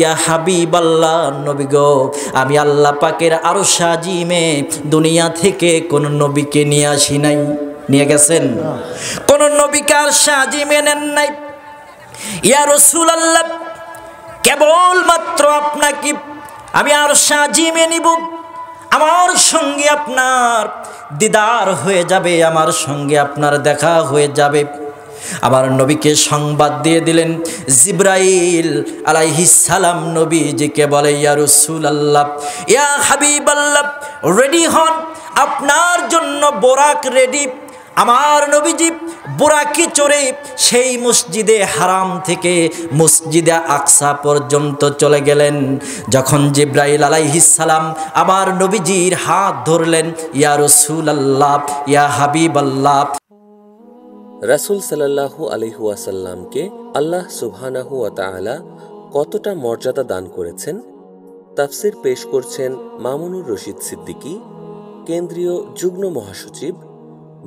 ইয়া হাবিবাল্লাহ, নবী গো, আমি আল্লাহ পাকের আরশ আজিমে দুনিয়া থেকে কোন নবীকে নিয়ে আসি নাই। নিয়ে গেছেন? কোন নবীকে আরশ আজিমে নেন নাই। ইয়া রাসূলুল্লাহ, কেবলমাত্র আপনাকে আমি আরশ আজিমে নিব, আমার সঙ্গে আপনার দিদার হয়ে যাবে, আমার সঙ্গে আপনার দেখা হয়ে যাবে। আবার নবীকে সংবাদ দিয়ে দিলেন, জিবরাইল আলাইহিস সালাম নবীজিকে বলে, ইয়া রাসূলুল্লাহ, ইয়া হাবিবাল্লাহ, রেডি হন, আপনার জন্য বোরাক রেডি। আমার নবীজি বুরাকি চড়ে সেই মসজিদে হারাম থেকে মসজিদে আকসা পর্যন্ত চলে গেলেন। যখন জিবরাইল আলাইহিস সালাম আমার নবীজির হাত ধরলেন, ইয়া রাসূলুল্লাহ, ইয়া হাবিবাল্লাহ। রাসূল সাল্লাল্লাহু আলাইহি ওয়াসাল্লামকে আল্লাহ সুবহানাহু ওয়া তাআলা কতটা মর্যাদা দান করেছেন, তাফসির পেশ করছেন মামুনুর রশিদ সিদ্দিকী, কেন্দ্রীয় যুগ্ম মহাসচিব,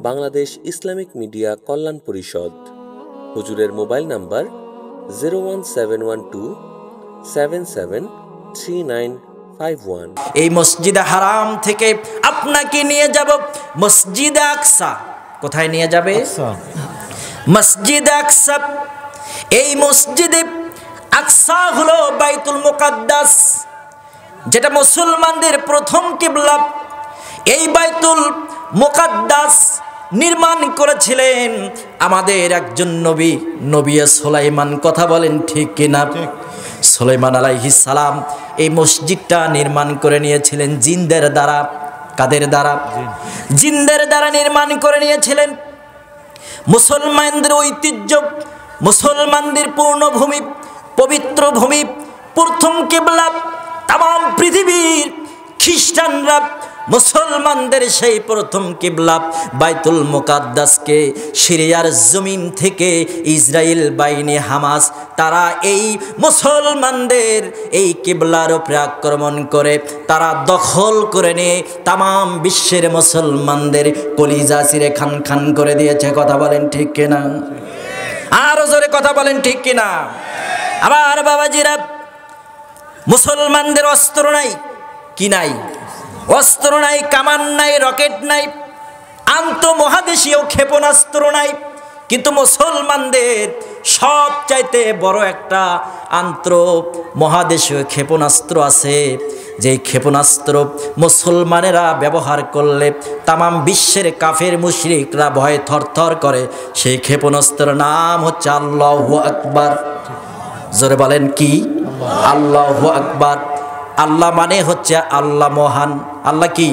বাংলাদেশ ইসলামিক মিডিয়া কল্যাণ পরিষদ। হুজুরের মোবাইল নাম্বার 01712773951। এই মসজিদে হারাম থেকে আপনাকে নিয়ে যাব মসজিদে আকসা। কোথায় নিয়ে যাবে? মসজিদে আকসা। এই মসজিদে আকসা হলো বাইতুল মুকাদ্দাস, যেটা মুসলমানদের প্রথম কিবলা। এই বাইতুল মুকাদ্দাস নির্মাণ করেছিলেন আমাদের একজন নবী, নবী সুলাইমান। কথা বলেন ঠিক কিনা? সুলাইমান আলাইহিস সালাম এই মসজিদটা নির্মাণ করে নিয়েছিলেন জিনদের দ্বারা। কাদের দ্বারা? জিনদের দ্বারা নির্মাণ করে নিয়েছিলেন। মুসলমানদের ঐতিহ্য, মুসলমানদের পূর্ণভূমি, পবিত্র ভূমি, প্রথম কিবলা। তাম পৃথিবীর খ্রিস্টানরা মুসলমানদের সেই প্রথম কিবলা বাইতুল মুকাদ্দাসকে সিরিয়ার জমিন থেকে ইসরায়েল বাহিনী হামাস তারা এই মুসলমানদের এই কিবলার উপরে আক্রমণ করে তারা দখল করে নিয়ে তাম বিশ্বের মুসলমানদের কলিজা চিরে খান খান করে দিয়েছে। কথা বলেন ঠিক কিনা? আরো জোরে কথা বলেন ঠিক কিনা? আবার বাবাজিরা, মুসলমানদের অস্ত্র নাই, কি নাই? অস্ত্র নাই, কামান নাই, রকেট নাই, আন্তঃমহাদেশীয় ক্ষেপণাস্ত্র নাই। কিন্তু মুসলমানদের সবচাইতে বড় একটা আন্তঃমহাদেশীয় ক্ষেপণাস্ত্র আছে, যেই ক্ষেপণাস্ত্র মুসলমানেরা ব্যবহার করলে তামাম বিশ্বের কাফের মুশরিকরা ভয়ে থরথর করে। সেই ক্ষেপণাস্ত্রের নাম হচ্ছে আল্লাহু আকবার। জোরে বলেন কি? আল্লাহু আকবার। আল্লাহ মানে হচ্ছে আল্লাহ মহান। আল্লাহ কি?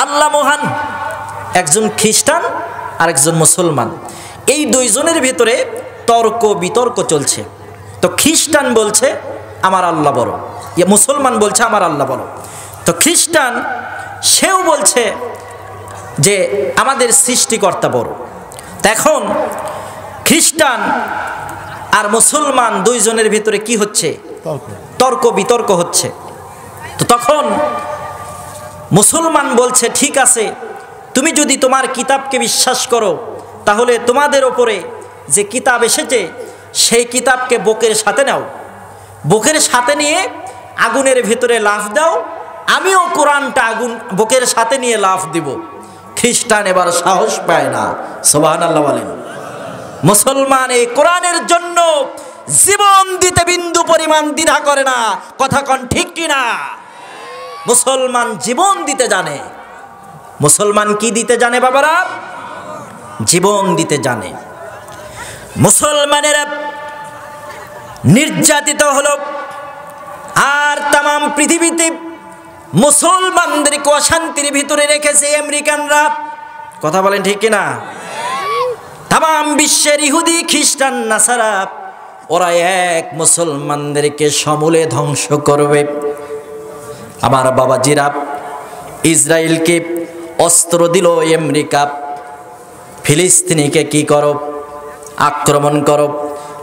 আল্লাহ মহান। একজন খ্রিস্টান আর একজন মুসলমান, এই দুইজনের ভিতরে তর্ক বিতর্ক চলছে। তো খ্রিস্টান বলছে আমার আল্লাহ বড়, মুসলমান বলছে আমার আল্লাহ বড়। তো খ্রিস্টান সেও বলছে যে আমাদের সৃষ্টিকর্তা বড়। এখন খ্রিস্টান আর মুসলমান দুইজনের ভিতরে কি হচ্ছে? তর্ক বিতর্ক হচ্ছে। তো তখন মুসলমান বলছে, ঠিক আছে, তুমি যদি তোমার কিতাবকে বিশ্বাস করো তাহলে তোমাদের ওপরে যে কিতাব এসেছে সেই কিতাবকে বুকের সাথে নাও, বুকের সাথে নিয়ে আগুনের ভিতরে লাফ দাও, আমিও কোরআনটা আগুন বুকের সাথে নিয়ে লাফ দিব। খ্রিস্টান এবার সাহস পায় না। সুবহানাল্লাহ বলেন। মুসলমান এই কোরআনের জন্য জীবন দিতে বিন্দু পরিমাণ দ্বিধা করে না। কথা কন ঠিক কিনা? মুসলমান জীবন দিতে জানে। মুসলমান কি দিতে জানে বাবারা? জীবন দিতে জানে। মুসলমানেরা নির্যাতিত হলো, আর তাম পৃথিবীতে মুসলমানদেরকে অশান্তির ভিতরে রেখেছে আমেরিকানরা। কথা বলেন ঠিক কিনা? তাম বিশ্বের ইহুদি খ্রিস্টান নাসারা ওরা এক মুসলমানদেরকে সমূলে ধ্বংস করবে। আমার বাবাজিরা, ইসরায়েলকে অস্ত্র দিল আমেরিকা, ফিলিস্তিনিকে কি করো? আক্রমণ করো।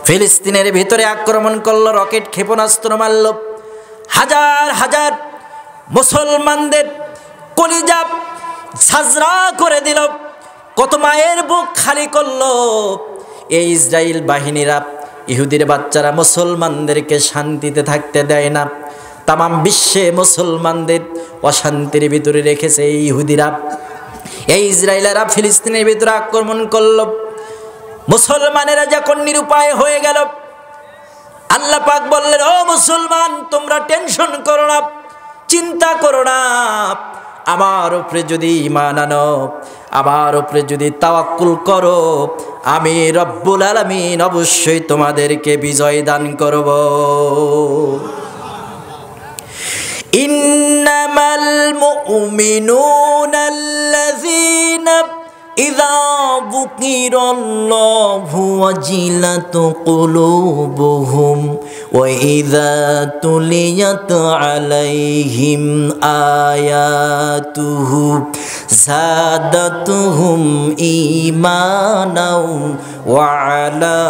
ফিলিস্তিনের ভিতরে আক্রমণ করলো, রকেট ক্ষেপণাস্ত্র মারল, হাজার হাজার মুসলমানদের কলিজা ঝাঁঝরা করে দিল, কত মায়ের বুক খালি করলো। এই ইসরায়েল বাহিনীরা ইহুদির বাচ্চারা মুসলমানদেরকে শান্তিতে থাকতে দেয় না। তামাম বিশ্বে মুসলমানদের অশান্তির ভিতরে রেখেছে এই ইহুদিরা। এই ইসরায়েলেরা ফিলিস্তিনের ভিতরে আক্রমণ করল। মুসলমানেরা যখন নিরুপায় হয়ে গেল, আল্লাহ পাক বললেন, ও মুসলমান, তোমরা টেনশন করো না, চিন্তা করো না, আমার উপরে যদি ঈমান আনো, আমার উপরে যদি তাওয়াক্কুল করো, আমি রব্বুল আলামিন অবশ্যই তোমাদেরকে বিজয় দান করব। ইন্নামাল মুমিনুনাল্লাযীনা ইযা যুকিরাল্লাহু ওয়াজিলাত কুলুবুহুম ওয়া ইযা তুলিয়াত আলাইহিম আয়াতুহু যাদাতুহুম ঈমানাও ওয়া আলা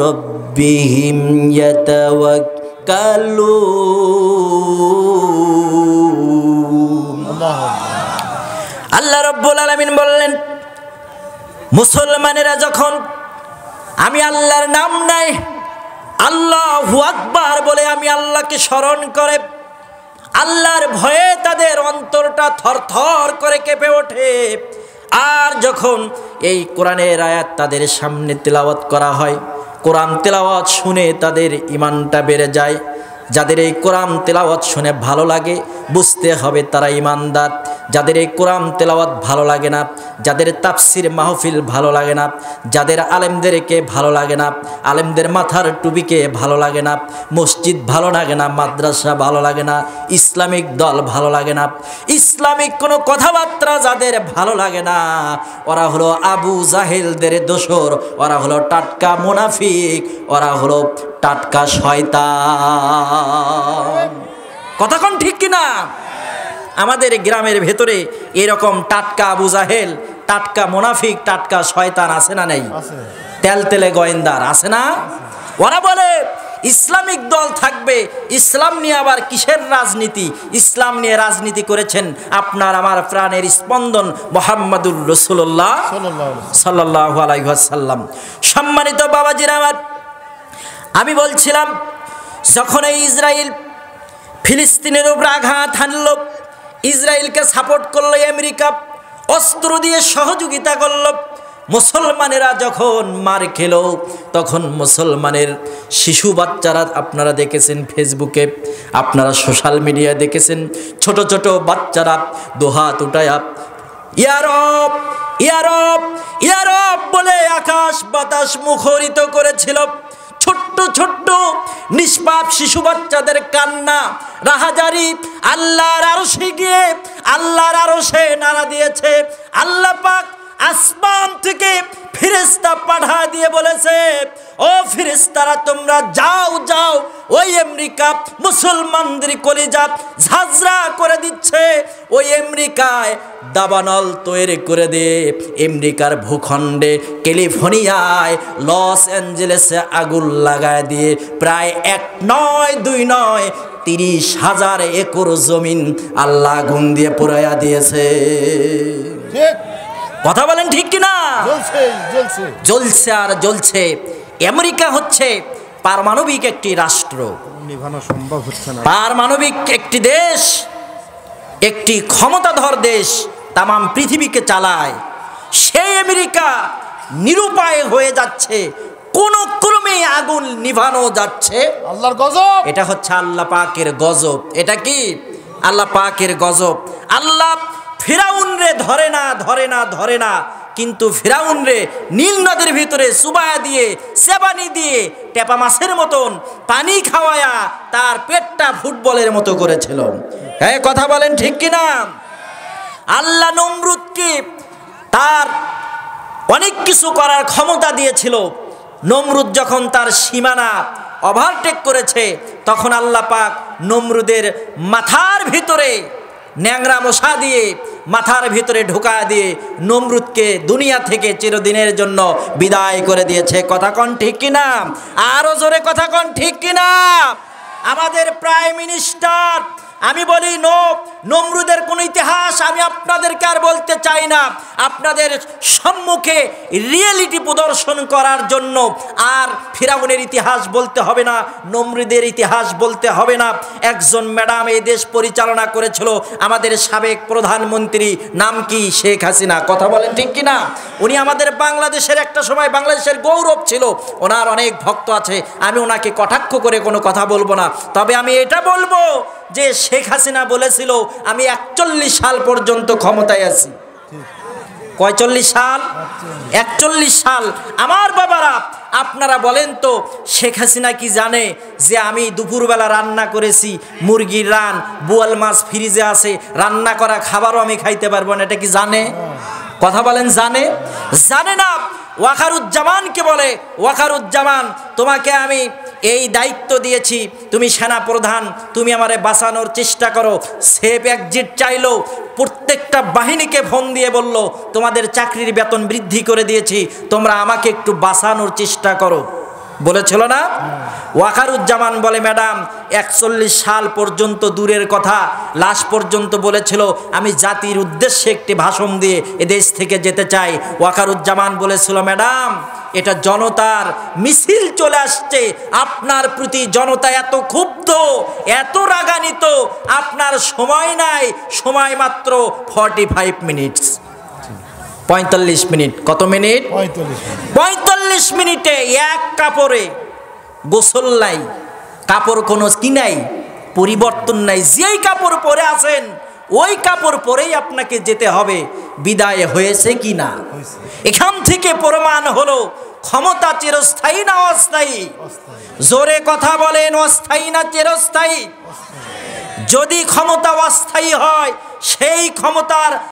রাব্বিহিম ইয়াতাওয়াক্কালুন। আল্লাহ রাব্বুল আলামিন বললেন, মুসলমানেরা যখন আমি আল্লাহর নাম নেয়, আল্লাহু আকবার বলে আমি আল্লাহকে স্মরণ করে, আল্লাহর ভয়ে তাদের অন্তরটা থরথর করে কেঁপে ওঠে। আর যখন এই কোরআনের আয়াত তাদের সামনে তেলাওয়াত করা হয়, কোরআন তেলাওয়াত শুনে তাদের ঈমানটা বেড়ে যায়। যাদের এই কোরআন তেলাওয়াত শুনে ভালো লাগে, বুঝতে হবে তারা ঈমানদার। যাদের এই কোরআন তেলাওয়াত ভালো লাগে না, যাদের তাফসির মাহফিল ভালো লাগে না, যাদের আলেমদেরকে ভালো লাগে না, আলেমদের মাথার টুপিকে ভালো লাগে না, মসজিদ ভালো লাগে না, মাদ্রাসা ভালো লাগে না, ইসলামিক দল ভালো লাগে না, ইসলামিক কোনো কথাবার্তা যাদের ভালো লাগে না, ওরা হলো আবু জাহেলদের দোসর, ওরা হলো টাটকা মুনাফিক, ওরা হলো টাটকা শয়তান। কথা কোন ঠিক কিনা? আমাদের গ্রামের ভেতরে এরকম টাটকা আবু জাহেল, টাটকা মুনাফিক, টাটকা শয়তান আছে না নেই? তেলতেলে গোয়েন্দার আছে না? ওরা বলে ইসলামিক দল থাকবে, ইসলাম নিয়ে আবার কিসের রাজনীতি? ইসলাম নিয়ে রাজনীতি করেছেন আপনার আমার প্রাণের স্পন্দন মুহাম্মাদুর রাসূলুল্লাহ সাল্লাল্লাহু আলাইহি ওয়াসাল্লাম। সম্মানিত বাবাজিরা আমার, আমি বলছিলাম, যখন এই ইসরায়েল ফিলিস্তিনের উপর আঘাত হানল, ইসরায়েলকে সাপোর্ট করলো আমেরিকা, অস্ত্র দিয়ে সহযোগিতা করলো, মুসলমানেরা যখন মার খেল, তখন মুসলমানের শিশু বাচ্চারা, আপনারা দেখেছেন ফেসবুকে, আপনারা সোশ্যাল মিডিয়ায় দেখেছেন, ছোট ছোট বাচ্চারা দুহাত উঠায়া ইয়া রব, ইয়া রব, ইয়া রব বলে আকাশ বাতাস মুখরিত করেছিল। ছোট্ট ছোট্ট নিষ্পাপ শিশু বাচ্চাদের কান্না, রাহাজারি আল্লাহর আরশে গিয়ে আল্লাহর আরশে নাড়া দিয়েছে। আল্লাহ পাক আসমান থেকে ফেরেশতা পাঠা দিয়ে বলেছে, ও ফেরেশতারা তোমরা যাও যাও, ওই আমেরিকা মুসলমানদের কলিজা ঝাঁঝরা করে দিচ্ছে, ওই আমেরিকায় দাবানল তৈরি করে দে। আমেরিকার ভূখণ্ডে ক্যালিফোর্নিয়ায় লস অ্যাঞ্জেলেসে আগুন লাগায় দিয়ে প্রায় 1 নয় 2 নয় 30,000 একর জমিন আল্লাহ আগুন দিয়ে পুরাইয়া দিয়েছে। কথা বলেন ঠিক কিনা? জ্বলছে আর জ্বলছে। আমেরিকা হচ্ছে পারমাণবিক একটি রাষ্ট্র, পারমাণবিক একটি দেশ, একটি ক্ষমতাধর দেশ, তামাম পৃথিবীকে চালায়। সেই আমেরিকা নিরুপায় হয়ে যাচ্ছে, কোন ক্রমে আগুন নিভানো যাচ্ছে। আল্লাহর গজব, এটা হচ্ছে আল্লাহ পাকের গজব। এটা কি? আল্লাহ পাকের গজব। আল্লাহ ফিরাউন রে ধরে না ধরে না ধরে না, কিন্তু ফিরাউন রে নীল নদের ভিতরে সুবায়া দিয়ে, সেবানি দিয়ে, টেপা মাছের মতন পানি খাওয়ায়া তার পেটটা ফুটবলের মতো করেছিল। হ্যাঁ, কথা বলেন ঠিক কিনা? আল্লাহ নমরুদকে তার অনেক কিছু করার ক্ষমতা দিয়েছিল। নমরুদ যখন তার সীমানা ওভারটেক করেছে, তখন আল্লাহ পাক নমরুদের মাথার ভিতরে ন্যাংরা মশা দিয়ে মাথার ভিতরে ঢোকা দিয়ে নমরুদকে দুনিয়া থেকে চিরদিনের জন্য বিদায় করে দিয়েছে। কথা কন ঠিক কিনা? আরো জোরে কথা কন ঠিক কিনা? আমাদের প্রাইম মিনিস্টার আমি বলি নমরুদের কোন ইতিহাস আমি আপনাদেরকে আর বলতে চাই না। আপনাদের সম্মুখে রিয়েলিটি প্রদর্শন করার জন্য আর ফিরাউনের ইতিহাস বলতে হবে না, নমরুদের ইতিহাস বলতে হবে না। একজন ম্যাডাম এই দেশ পরিচালনা করেছিল, আমাদের সাবেক প্রধানমন্ত্রী, নাম কি? শেখ হাসিনা। কথা বলেন ঠিক কিনা? উনি আমাদের বাংলাদেশের একটা সময় বাংলাদেশের গৌরব ছিল। ওনার অনেক ভক্ত আছে, আমি ওনাকে কটাক্ষ করে কোনো কথা বলবো না। তবে আমি এটা বলবো যে শেখ হাসিনা বলেছিল আমি 41 সাল পর্যন্ত ক্ষমতায় আছি। কয় 40 সাল? 41 সাল। আমার বাবারা, আপনারা বলেন তো শেখ হাসিনা কি জানে যে আমি দুপুরবেলা রান্না করেছি, মুরগির রান, বোয়াল মাছ ফ্রিজে আছে, রান্না করা খাবারও আমি খাইতে পারবো না? এটা কি জানে? কথা বলেন, জানে? জানে না। ওয়াকারুজ্জামানকে বলে, ওয়াকারুজ্জামান তোমাকে আমি এই দায়িত্ব দিয়েছি, তুমি সেনা প্রধান, তুমি আমারে বাঁচানোর চেষ্টা করো। সেফ এক্সিট চাইলো, প্রত্যেকটা বাহিনীকে ফোন দিয়ে বলল তোমাদের চাকরির বেতন বৃদ্ধি করে দিয়েছি, তোমরা আমাকে একটু বাঁচানোর চেষ্টা করো। বলেছিল না? ওয়াকারুজ্জামান বলে ম্যাডাম 41 সাল পর্যন্ত দূরের কথা, লাস্ট পর্যন্ত বলেছিল আমি জাতির উদ্দেশ্যে একটি ভাষণ দিয়ে এদেশ থেকে যেতে চাই। ওয়াকারুজ্জামান বলেছিল ম্যাডাম এটা জনতার মিছিল চলে আসছে, আপনার প্রতি জনতা এত ক্ষুব্ধ, এত রাগান্বিত, আপনার সময় নাই, সময় মাত্র 45 মিনিট। 45 মিনিট। কত মিনিট? 45 মিনিটে এক কাপড়ে গোসল নাই, কাপড় কোনো কি নাই, পরিবর্তন নাই, যেই কাপড় পরে আছেন ওই কাপড় পরেই আপনাকে যেতে হবে। বিদায় হয়েছে কি না? এখান থেকে প্রমাণ হলো ক্ষমতা চিরস্থায়ী না অস্থায়ী? জোরে কথা বলেন, অস্থায়ী না চিরস্থায়ী? যদি ক্ষমতা অস্থায়ী হয় সেই ক্ষমতার